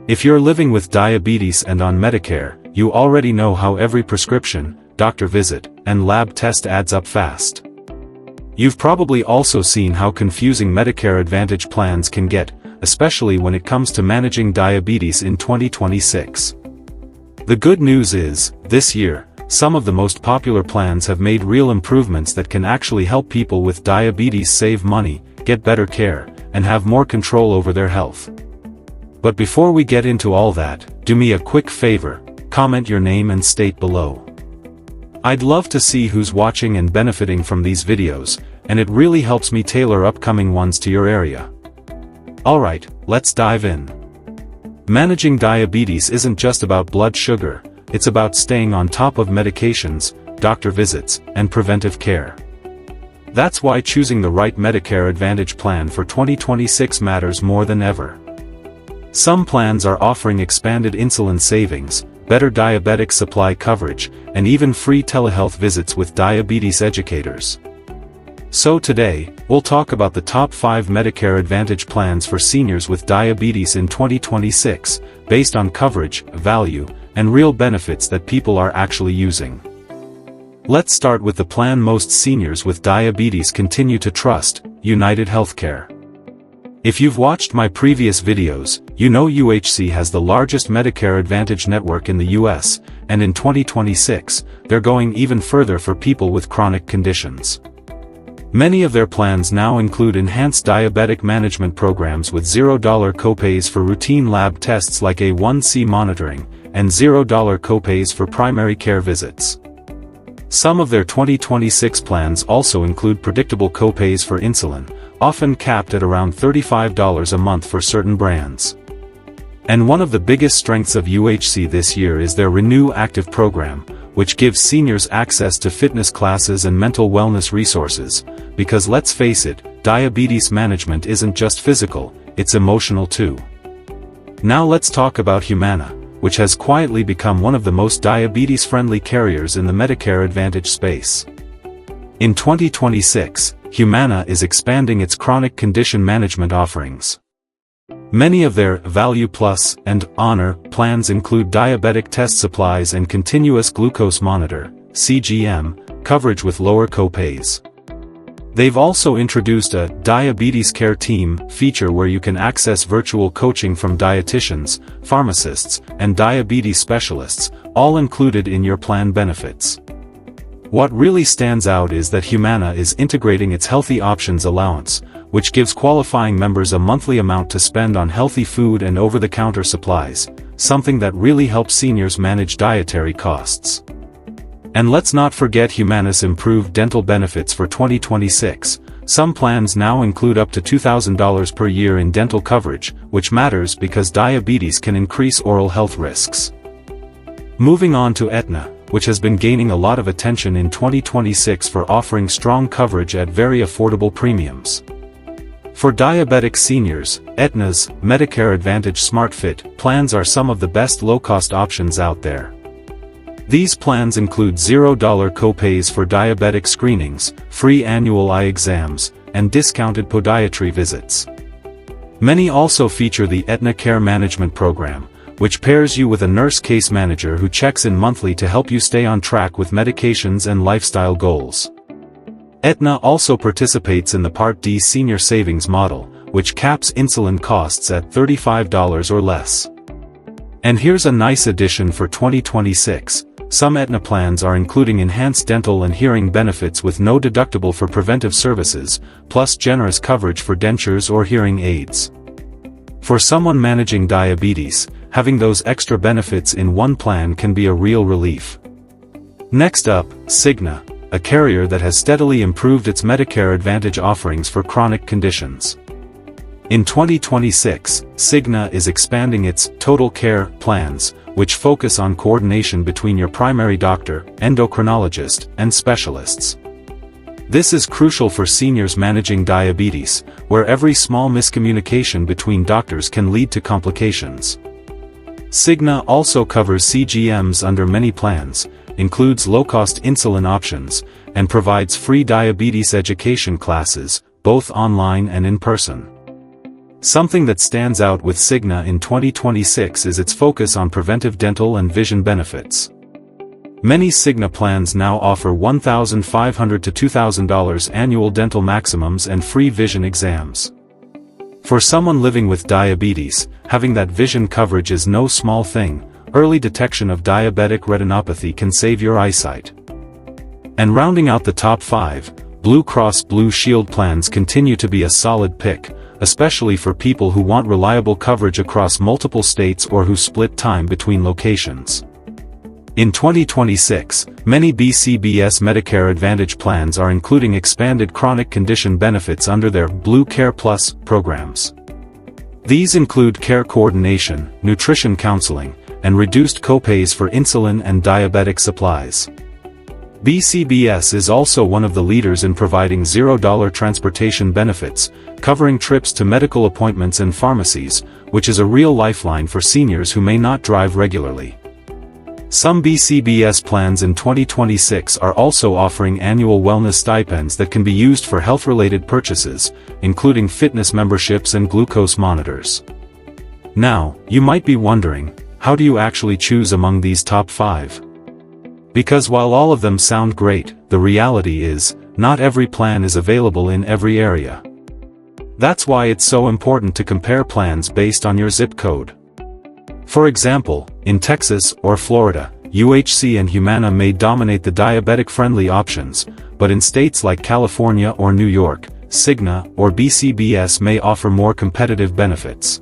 If you're living with diabetes and on Medicare, you already know how every prescription, doctor visit, and lab test adds up fast. You've probably also seen how confusing Medicare Advantage plans can get, especially when it comes to managing diabetes in 2026. The good news is, this year, some of the most popular plans have made real improvements that can actually help people with diabetes save money, get better care, and have more control over their health. But before we get into all that, do me a quick favor, comment your name and state below. I'd love to see who's watching and benefiting from these videos, and it really helps me tailor upcoming ones to your area. Alright, let's dive in. Managing diabetes isn't just about blood sugar, it's about staying on top of medications, doctor visits, and preventive care. That's why choosing the right Medicare Advantage plan for 2026 matters more than ever. Some plans are offering expanded insulin savings, better diabetic supply coverage, and even free telehealth visits with diabetes educators. So today, we'll talk about the top 5 Medicare Advantage plans for seniors with diabetes in 2026, based on coverage, value, and real benefits that people are actually using. Let's start with the plan most seniors with diabetes continue to trust, UnitedHealthcare. If you've watched my previous videos, you know UHC has the largest Medicare Advantage network in the US, and in 2026, they're going even further for people with chronic conditions. Many of their plans now include enhanced diabetic management programs with $0 copays for routine lab tests like A1C monitoring, and $0 copays for primary care visits. Some of their 2026 plans also include predictable copays for insulin, often capped at around $35 a month for certain brands. And one of the biggest strengths of UHC this year is their Renew Active program, which gives seniors access to fitness classes and mental wellness resources, because let's face it, diabetes management isn't just physical, it's emotional too. Now let's talk about Humana, which has quietly become one of the most diabetes-friendly carriers in the Medicare Advantage space. In 2026, Humana is expanding its chronic condition management offerings. Many of their Value Plus and Honor plans include diabetic test supplies and continuous glucose monitor (CGM) coverage with lower copays. They've also introduced a Diabetes Care Team feature where you can access virtual coaching from dietitians, pharmacists, and diabetes specialists, all included in your plan benefits. What really stands out is that Humana is integrating its Healthy Options allowance, which gives qualifying members a monthly amount to spend on healthy food and over-the-counter supplies, something that really helps seniors manage dietary costs. And let's not forget Humana's improved dental benefits for 2026. Some plans now include up to $2,000 per year in dental coverage, which matters because diabetes can increase oral health risks. Moving on to Aetna, which has been gaining a lot of attention in 2026 for offering strong coverage at very affordable premiums. For diabetic seniors, Aetna's Medicare Advantage SmartFit plans are some of the best low-cost options out there. These plans include $0 copays for diabetic screenings, free annual eye exams, and discounted podiatry visits. Many also feature the Aetna Care Management Program, which pairs you with a nurse case manager who checks in monthly to help you stay on track with medications and lifestyle goals. Aetna also participates in the Part D Senior Savings Model, which caps insulin costs at $35 or less. And here's a nice addition for 2026. Some Aetna plans are including enhanced dental and hearing benefits with no deductible for preventive services, plus generous coverage for dentures or hearing aids. For someone managing diabetes, having those extra benefits in one plan can be a real relief. Next up, Cigna, a carrier that has steadily improved its Medicare Advantage offerings for chronic conditions. In 2026, Cigna is expanding its Total Care plans, which focus on coordination between your primary doctor, endocrinologist, and specialists. This is crucial for seniors managing diabetes, where every small miscommunication between doctors can lead to complications. Cigna also covers CGMs under many plans, includes low-cost insulin options, and provides free diabetes education classes, both online and in person. Something that stands out with Cigna in 2026 is its focus on preventive dental and vision benefits. Many Cigna plans now offer $1,500 to $2,000 annual dental maximums and free vision exams. For someone living with diabetes, having that vision coverage is no small thing. Early detection of diabetic retinopathy can save your eyesight. And rounding out the top 5, Blue Cross Blue Shield plans continue to be a solid pick, especially for people who want reliable coverage across multiple states or who split time between locations. In 2026, many BCBS Medicare Advantage plans are including expanded chronic condition benefits under their Blue Care Plus programs. These include care coordination, nutrition counseling, and reduced copays for insulin and diabetic supplies. BCBS is also one of the leaders in providing $0 transportation benefits, covering trips to medical appointments and pharmacies, which is a real lifeline for seniors who may not drive regularly. Some BCBS plans in 2026 are also offering annual wellness stipends that can be used for health-related purchases, including fitness memberships and glucose monitors. Now, you might be wondering, how do you actually choose among these top 5? Because while all of them sound great, the reality is, not every plan is available in every area. That's why it's so important to compare plans based on your zip code. For example, in Texas or Florida, UHC and Humana may dominate the diabetic-friendly options, but in states like California or New York, Cigna or BCBS may offer more competitive benefits.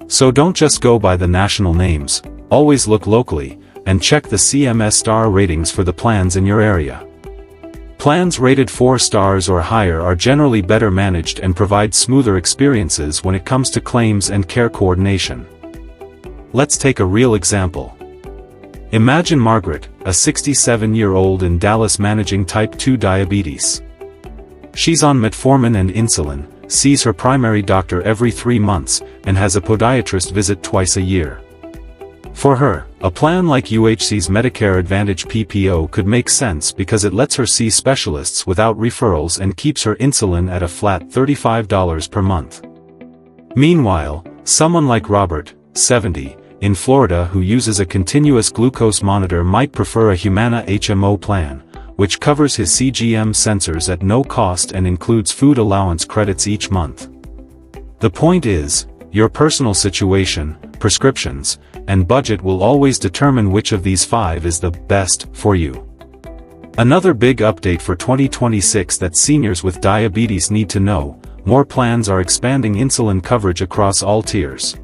So don't just go by the national names, always look locally, and check the CMS star ratings for the plans in your area. Plans rated 4 stars or higher are generally better managed and provide smoother experiences when it comes to claims and care coordination. Let's take a real example. Imagine Margaret, a 67-year-old in Dallas managing type 2 diabetes. She's on metformin and insulin, sees her primary doctor every 3 months, and has a podiatrist visit twice a year. For her, a plan like UHC's Medicare Advantage PPO could make sense because it lets her see specialists without referrals and keeps her insulin at a flat $35 per month. Meanwhile, someone like Robert, 70, in Florida who uses a continuous glucose monitor might prefer a Humana HMO plan, which covers his CGM sensors at no cost and includes food allowance credits each month. The point is, your personal situation, prescriptions, and budget will always determine which of these 5 is the best for you. Another big update for 2026 that seniors with diabetes need to know: more plans are expanding insulin coverage across all tiers.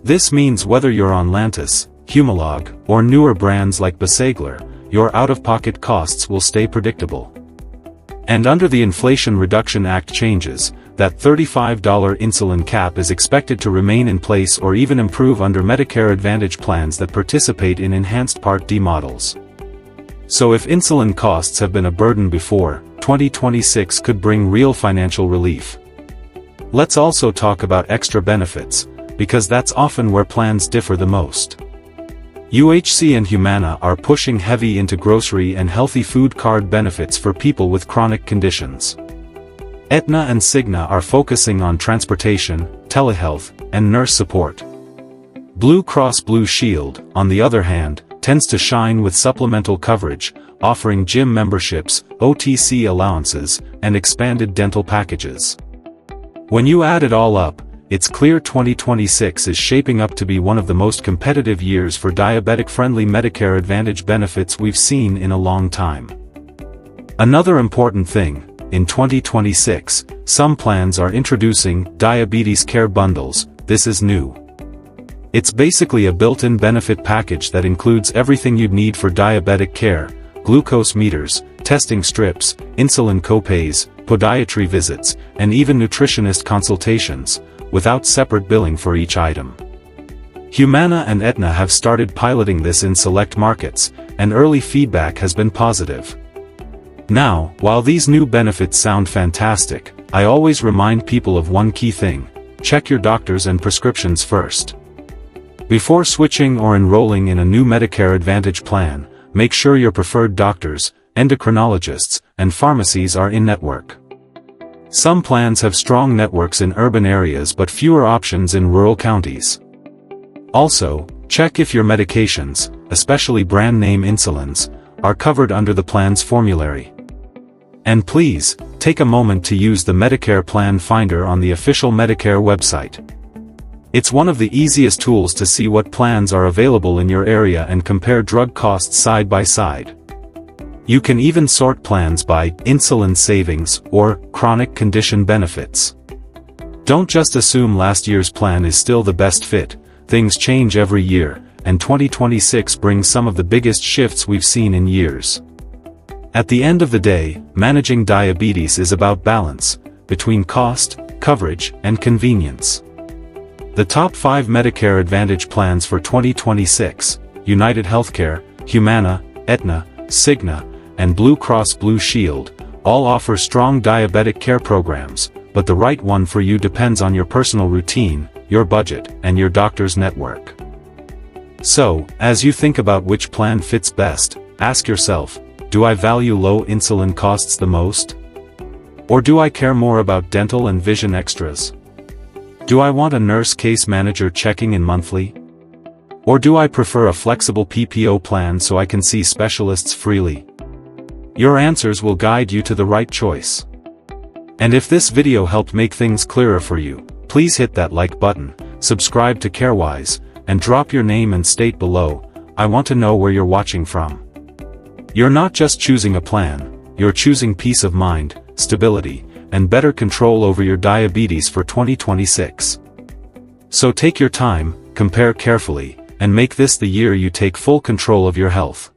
This means whether you're on Lantus, Humalog, or newer brands like Basaglar, your out-of-pocket costs will stay predictable. And under the Inflation Reduction Act changes, that $35 insulin cap is expected to remain in place or even improve under Medicare Advantage plans that participate in enhanced Part D models. So if insulin costs have been a burden before, 2026 could bring real financial relief. Let's also talk about extra benefits, because that's often where plans differ the most. UHC and Humana are pushing heavy into grocery and healthy food card benefits for people with chronic conditions. Aetna and Cigna are focusing on transportation, telehealth, and nurse support. Blue Cross Blue Shield, on the other hand, tends to shine with supplemental coverage, offering gym memberships, OTC allowances, and expanded dental packages. When you add it all up, it's clear 2026 is shaping up to be one of the most competitive years for diabetic-friendly Medicare Advantage benefits we've seen in a long time. Another important thing, in 2026, some plans are introducing diabetes care bundles. This is new. It's basically a built-in benefit package that includes everything you'd need for diabetic care: glucose meters, testing strips, insulin copays, podiatry visits, and even nutritionist consultations, without separate billing for each item. Humana and Aetna have started piloting this in select markets, and early feedback has been positive. Now, while these new benefits sound fantastic, I always remind people of one key thing: check your doctors and prescriptions first. Before switching or enrolling in a new Medicare Advantage plan, make sure your preferred doctors, endocrinologists, and pharmacies are in-network. Some plans have strong networks in urban areas but fewer options in rural counties. Also, check if your medications, especially brand-name insulins, are covered under the plan's formulary. And please, take a moment to use the Medicare Plan Finder on the official Medicare website. It's one of the easiest tools to see what plans are available in your area and compare drug costs side by side. You can even sort plans by insulin savings or chronic condition benefits. Don't just assume last year's plan is still the best fit. Things change every year, and 2026 brings some of the biggest shifts we've seen in years. At the end of the day, managing diabetes is about balance between cost, coverage, and convenience. The top 5 Medicare Advantage plans for 2026, UnitedHealthcare, Humana, Aetna, Cigna, and Blue Cross Blue Shield, all offer strong diabetic care programs, but the right one for you depends on your personal routine, your budget, and your doctor's network. So, as you think about which plan fits best, ask yourself, do I value low insulin costs the most? Or do I care more about dental and vision extras? Do I want a nurse case manager checking in monthly? Or do I prefer a flexible PPO plan so I can see specialists freely? Your answers will guide you to the right choice. And if this video helped make things clearer for you, please hit that like button, subscribe to Carewise, and drop your name and state below. I want to know where you're watching from. You're not just choosing a plan, you're choosing peace of mind, stability, and better control over your diabetes for 2026. So take your time, compare carefully, and make this the year you take full control of your health.